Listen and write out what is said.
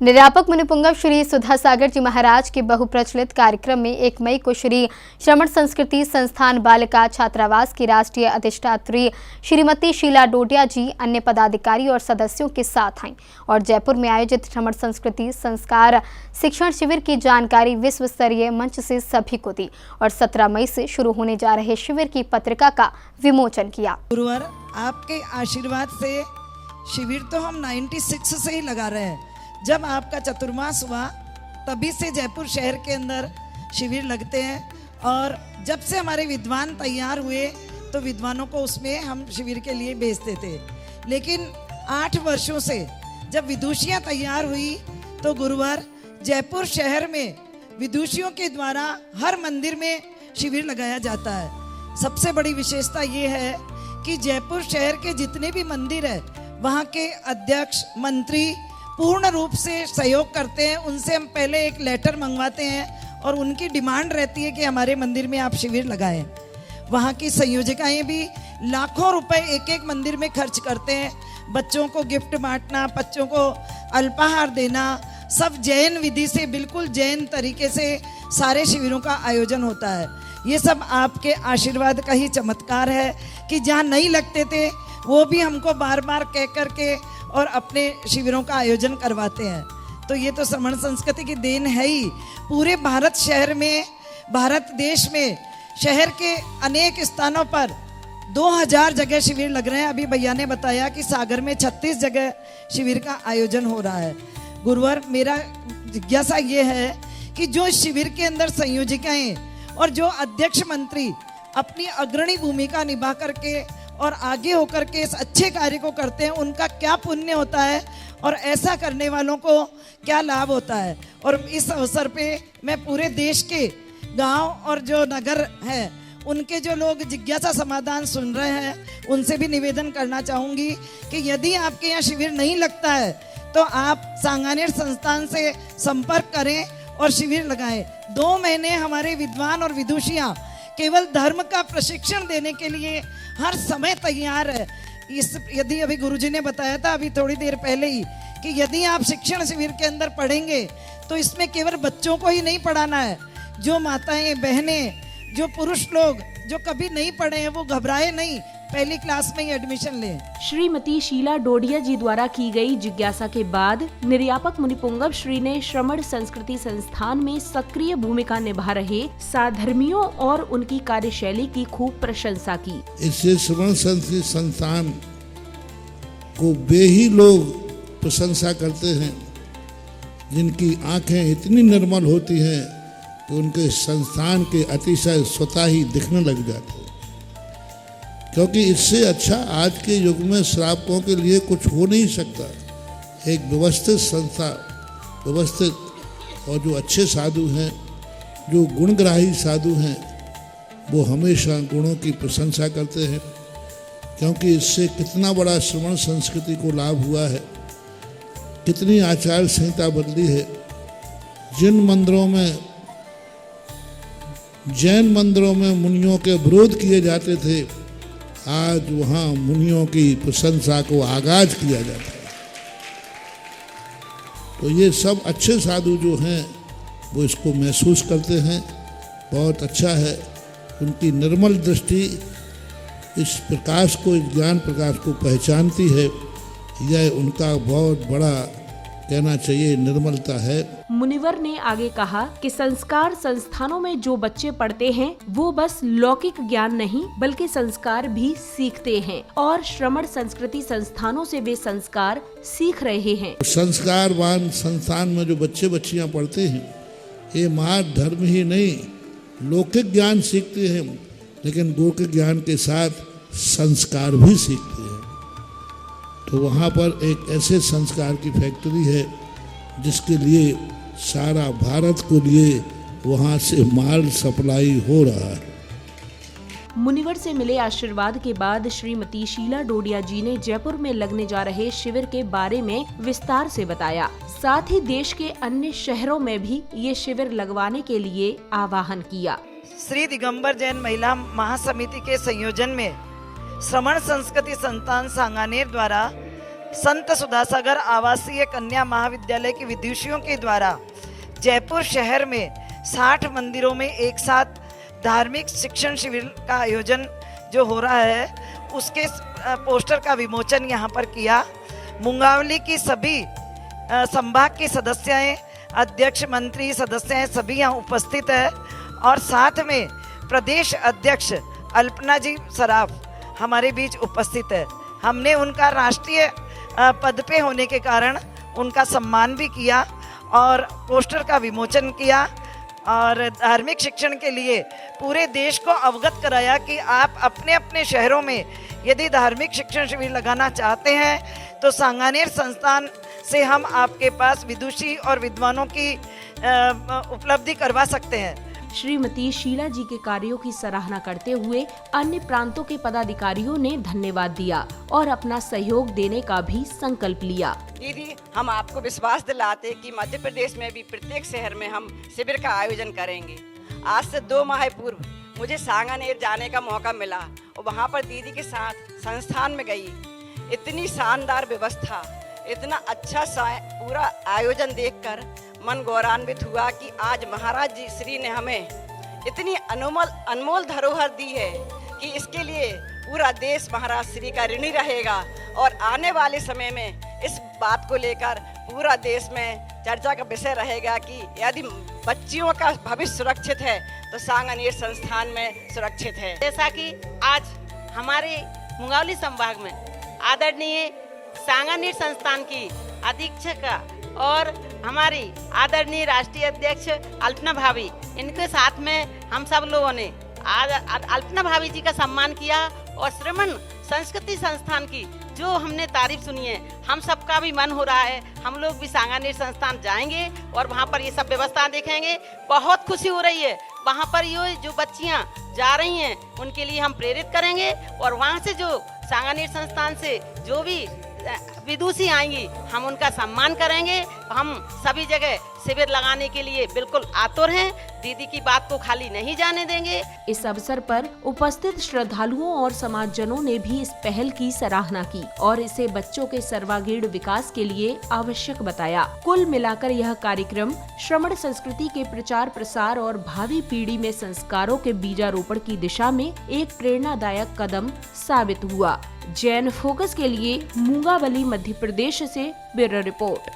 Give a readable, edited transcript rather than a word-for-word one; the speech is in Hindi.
निरापक मुनिपुंगव श्री सुधा सागर जी महाराज के बहुप्रचलित कार्यक्रम में 1 मई को श्री श्रमण संस्कृति संस्थान बालिका छात्रावास की राष्ट्रीय अधिष्ठात्री श्रीमती शीला डोडिया जी अन्य पदाधिकारी और सदस्यों के साथ आईं और जयपुर में आयोजित श्रमण संस्कृति संस्कार शिक्षण शिविर की जानकारी विश्व स्तरीय मंच से सभी को दी और 17 मई से शुरू होने जा रहे शिविर की पत्रिका का विमोचन किया। गुरुवर, आपके आशीर्वाद से शिविर तो हम 96 से ही लगा रहे हैं। जब आपका चतुर्मास हुआ तभी से जयपुर शहर के अंदर शिविर लगते हैं और जब से हमारे विद्वान तैयार हुए तो विद्वानों को उसमें हम शिविर के लिए भेजते थे। लेकिन 8 वर्षों से जब विदुषियाँ तैयार हुई तो गुरुवार जयपुर शहर में विदुषियों के द्वारा हर मंदिर में शिविर लगाया जाता है। सबसे बड़ी विशेषता ये है कि जयपुर शहर के जितने भी मंदिर है वहाँ के अध्यक्ष मंत्री पूर्ण रूप से सहयोग करते हैं। उनसे हम पहले एक लेटर मंगवाते हैं और उनकी डिमांड रहती है कि हमारे मंदिर में आप शिविर लगाएं। वहाँ की संयोजिकाएं भी लाखों रुपए एक मंदिर में खर्च करते हैं। बच्चों को गिफ्ट बांटना, बच्चों को अल्पाहार देना, सब जैन विधि से, बिल्कुल जैन तरीके से सारे शिविरों का आयोजन होता है। ये सब आपके आशीर्वाद का ही चमत्कार है कि जहाँ नहीं लगते थे वो भी हमको बार बार कह करके और अपने शिविरों का आयोजन करवाते हैं। तो ये तो श्रमण संस्कृति की देन है ही। पूरे भारत शहर में, भारत देश में शहर के अनेक स्थानों पर 2000 जगह शिविर लग रहे हैं। अभी भैया ने बताया कि सागर में 36 जगह शिविर का आयोजन हो रहा है। गुरुवार, मेरा जिज्ञासा ये है कि जो शिविर के अंदर संयोजिकाएं और जो अध्यक्ष मंत्री अपनी अग्रणी भूमिका निभा करके और आगे होकर के इस अच्छे कार्य को करते हैं, उनका क्या पुण्य होता है और ऐसा करने वालों को क्या लाभ होता है। और इस अवसर पे मैं पूरे देश के गांव और जो नगर है उनके जो लोग जिज्ञासा समाधान सुन रहे हैं उनसे भी निवेदन करना चाहूँगी कि यदि आपके यहाँ शिविर नहीं लगता है तो आप सांगानेर संस्थान से संपर्क करें और शिविर लगाएं। 2 महीने हमारे विद्वान और विदुषियाँ केवल धर्म का प्रशिक्षण देने के लिए हर समय तैयार है। यदि अभी गुरुजी ने बताया था अभी थोड़ी देर पहले ही कि यदि आप शिक्षण शिविर के अंदर पढ़ेंगे तो इसमें केवल बच्चों को ही नहीं पढ़ाना है। जो माताएं, बहनें, जो पुरुष लोग जो कभी नहीं पढ़े हैं वो घबराए नहीं, पहली क्लास में ही एडमिशन लें। श्रीमती शीला डोडिया जी द्वारा की गई जिज्ञासा के बाद निर्यापक मुनिपुंगव श्री ने श्रमण संस्कृति संस्थान में सक्रिय भूमिका निभा रहे साधर्मियों और उनकी कार्यशैली की खूब प्रशंसा की। इससे श्रमण संस्कृति संस्थान को वे ही लोग प्रशंसा करते हैं जिनकी आंखें इतनी निर्मल होती हैं कि उनके संस्थान के अतिशय स्वतः ही दिखने लग जाते हैं। क्योंकि इससे अच्छा आज के युग में श्रावकों के लिए कुछ हो नहीं सकता। एक व्यवस्थित संस्था, व्यवस्थित और जो अच्छे साधु हैं, जो गुणग्राही साधु हैं, वो हमेशा गुणों की प्रशंसा करते हैं। क्योंकि इससे कितना बड़ा श्रमण संस्कृति को लाभ हुआ है, कितनी आचार संहिता बदली है। जिन मंदिरों में, जैन मंदिरों में मुनियों के विरोध किए जाते थे, आज वहाँ मुनियों की प्रशंसा को आगाज किया जाता है। तो ये सब अच्छे साधु जो हैं वो इसको महसूस करते हैं। बहुत अच्छा है, उनकी निर्मल दृष्टि इस प्रकाश को, इस ज्ञान प्रकाश को पहचानती है। यह उनका बहुत बड़ा, कहना चाहिए, निर्मलता है। मुनिवर ने आगे कहा कि संस्कार संस्थानों में जो बच्चे पढ़ते हैं वो बस लौकिक ज्ञान नहीं बल्कि संस्कार भी सीखते हैं और श्रमण संस्कृति संस्थानों से वे संस्कार सीख रहे हैं। संस्कारवान संस्थान में जो बच्चे बच्चियां पढ़ते हैं ये मात्र धर्म ही नहीं, लौकिक ज्ञान सीखते हैं, लेकिन लौकिक ज्ञान के साथ संस्कार भी सीखते हैं। तो वहाँ पर एक ऐसे संस्कार की फैक्ट्री है जिसके लिए सारा भारत को लिए वहाँ से माल सप्लाई हो रहा है। मुनिवर से मिले आशीर्वाद के बाद श्रीमती शीला डोडिया जी ने जयपुर में लगने जा रहे शिविर के बारे में विस्तार से बताया। साथ ही देश के अन्य शहरों में भी ये शिविर लगवाने के लिए आह्वान किया। श्री दिगंबर जैन महिला महासमिति के संयोजन में श्रमण संस्कृति संस्थान सांगानेर द्वारा संत सुधासागर आवासीय कन्या महाविद्यालय की विदुषियों के द्वारा जयपुर शहर में 60 मंदिरों में एक साथ धार्मिक शिक्षण शिविर का आयोजन जो हो रहा है उसके पोस्टर का विमोचन यहाँ पर किया। मुंगावली की सभी संभाग के सदस्यें, अध्यक्ष, मंत्री, सदस्य सभी यहाँ उपस्थित है और साथ में प्रदेश अध्यक्ष अल्पना जी सराफ हमारे बीच उपस्थित है। हमने उनका राष्ट्रीय पद पे होने के कारण उनका सम्मान भी किया और पोस्टर का विमोचन किया और धार्मिक शिक्षण के लिए पूरे देश को अवगत कराया कि आप अपने अपने शहरों में यदि धार्मिक शिक्षण शिविर लगाना चाहते हैं तो सांगानेर संस्थान से हम आपके पास विदुषी और विद्वानों की उपलब्धि करवा सकते हैं। श्रीमती शीला जी के कार्यों की सराहना करते हुए अन्य प्रांतों के पदाधिकारियों ने धन्यवाद दिया और अपना सहयोग देने का भी संकल्प लिया। दीदी, हम आपको विश्वास दिलाते कि मध्य प्रदेश में भी प्रत्येक शहर में हम शिविर का आयोजन करेंगे। आज से 2 माह पूर्व मुझे सांगानेर जाने का मौका मिला और वहाँ पर दीदी के साथ संस्थान में गई। इतनी शानदार व्यवस्था, इतना अच्छा पूरा आयोजन देखकर मन गौरवान्वित हुआ कि आज महाराज जी श्री ने हमें इतनी अनमोल धरोहर दी है कि इसके लिए पूरा देश महाराज श्री का ऋणी रहेगा और आने वाले समय में इस बात को लेकर पूरा देश में चर्चा का विषय रहेगा कि यदि बच्चियों का भविष्य सुरक्षित है तो सांगानेर संस्थान में सुरक्षित है। जैसा कि आज हमारे मुंगावली संभाग में आदरणीय सांगानेर संस्थान की अधीक्षक और हमारी आदरणीय राष्ट्रीय अध्यक्ष अल्पना भाभी, इनके साथ में हम सब लोगों ने अल्पना भाभी जी का सम्मान किया और श्रमण संस्कृति संस्थान की जो हमने तारीफ सुनी है, हम सबका भी मन हो रहा है हम लोग भी सांगानेर संस्थान जाएंगे और वहाँ पर ये सब व्यवस्था देखेंगे। बहुत खुशी हो रही है। वहाँ पर ये जो बच्चियाँ जा रही हैं उनके लिए हम प्रेरित करेंगे और वहाँ से जो सांगानेर संस्थान से जो भी विदुषी आएंगी हम उनका सम्मान करेंगे। हम सभी जगह शिविर लगाने के लिए बिल्कुल आतुर हैं। दीदी की बात को खाली नहीं जाने देंगे। इस अवसर पर उपस्थित श्रद्धालुओं और समाजजनों ने भी इस पहल की सराहना की और इसे बच्चों के सर्वांगीण विकास के लिए आवश्यक बताया। कुल मिलाकर यह कार्यक्रम श्रमण संस्कृति के प्रचार प्रसार और भावी पीढ़ी में संस्कारों के बीजारोपण की दिशा में एक प्रेरणादायक कदम साबित हुआ। जैन फोकस के लिए मुंगावली मध्य प्रदेश से ब्यूरो रिपोर्ट।